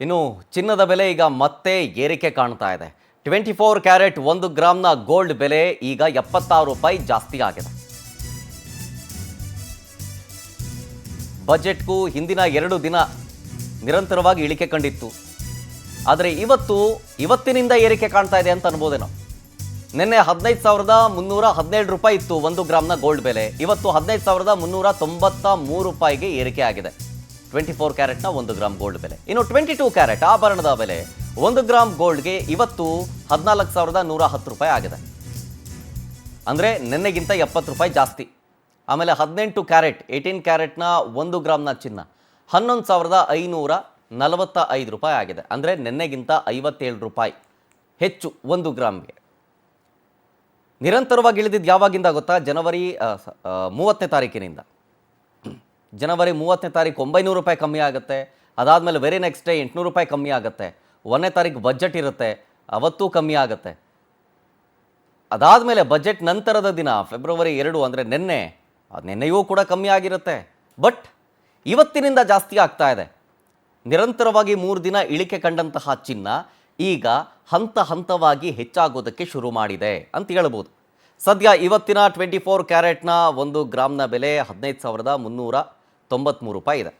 ಇನ್ನು ಚಿನ್ನದ ಬೆಲೆ ಈಗ ಮತ್ತೆ ಏರಿಕೆ ಕಾಣ್ತಾ ಇದೆ. 24 ಕ್ಯಾರೆಟ್ 1 ಗ್ರಾಮ್ನ ಗೋಲ್ಡ್ ಬೆಲೆ ಈಗ 76 ರೂಪಾಯಿ ಜಾಸ್ತಿ ಆಗಿದೆ. ಬಜೆಟ್ಗೂ ಹಿಂದಿನ 2 ದಿನ ನಿರಂತರವಾಗಿ ಇಳಿಕೆ ಕಂಡಿತ್ತು. ಆದರೆ ಇವತ್ತಿನಿಂದ ಏರಿಕೆ ಕಾಣ್ತಾ ಇದೆ ಅಂತ ಅನ್ಬೋದೇನೋ. ನಿನ್ನೆ 15,317 ರೂಪಾಯಿ ಇತ್ತು 1 ಗ್ರಾಮ್ನ ಗೋಲ್ಡ್ ಬೆಲೆ. ಇವತ್ತು 15,393 ರೂಪಾಯಿಗೆ ಏರಿಕೆ ಆಗಿದೆ 24 ಕ್ಯಾರೆಟ್ನ 1 ಗ್ರಾಮ್ ಗೋಲ್ಡ್ ಬೆಲೆ. ಇನ್ನು 22 ಕ್ಯಾರೆಟ್ ಆಭರಣದ ಬೆಲೆ 1 ಗ್ರಾಮ್ ಗೋಲ್ಡ್ಗೆ ಇವತ್ತು 14,110 ರೂಪಾಯಿ ಆಗಿದೆ. ಅಂದರೆ ನಿನ್ನೆಗಿಂತ 70 ರೂಪಾಯಿ ಜಾಸ್ತಿ. ಆಮೇಲೆ 18 ಕ್ಯಾರೆಟ್ನ 1 ಗ್ರಾಮ್ನ ಚಿನ್ನ 11,545 ರೂಪಾಯಿ ಆಗಿದೆ. ಅಂದರೆ ನಿನ್ನೆಗಿಂತ 57 ರೂಪಾಯಿ ಹೆಚ್ಚು 1 ಗ್ರಾಮ್ಗೆ. ನಿರಂತರವಾಗಿ ಇಳಿದಿದ್ದು ಯಾವಾಗಿಂದ ಗೊತ್ತಾ? ಜನವರಿ 30ನೇ ತಾರೀಕಿನಿಂದ. ಜನವರಿ 30ನೇ ತಾರೀಕು 900 ರೂಪಾಯಿ ಕಮ್ಮಿ ಆಗುತ್ತೆ. ಅದಾದಮೇಲೆ ವೆರಿ ನೆಕ್ಸ್ಟ್ ಡೇ 800 ರೂಪಾಯಿ ಕಮ್ಮಿ ಆಗುತ್ತೆ. 1ನೇ ತಾರೀಕು ಬಜೆಟ್ ಇರುತ್ತೆ, ಅವತ್ತೂ ಕಮ್ಮಿ ಆಗುತ್ತೆ. ಅದಾದಮೇಲೆ ಬಜೆಟ್ ನಂತರದ ದಿನ ಫೆಬ್ರವರಿ 2 ಅಂದರೆ ನಿನ್ನೆಯೂ ಕೂಡ ಕಮ್ಮಿ ಆಗಿರುತ್ತೆ. ಬಟ್ ಇವತ್ತಿನಿಂದ ಜಾಸ್ತಿ ಆಗ್ತಾ ಇದೆ. ನಿರಂತರವಾಗಿ 3 ದಿನ ಇಳಿಕೆ ಕಂಡಂತಹ ಚಿನ್ನ ಈಗ ಹಂತವಾಗಿ ಹೆಚ್ಚಾಗೋದಕ್ಕೆ ಶುರು ಮಾಡಿದೆ ಅಂತ ಹೇಳ್ಬೋದು. ಸದ್ಯ ಇವತ್ತಿನ 24 ಕ್ಯಾರೆಟ್ನ 1 ಗ್ರಾಮ್ನ ಬೆಲೆ 15,393 ರೂಪಾಯಿ ಇದೆ.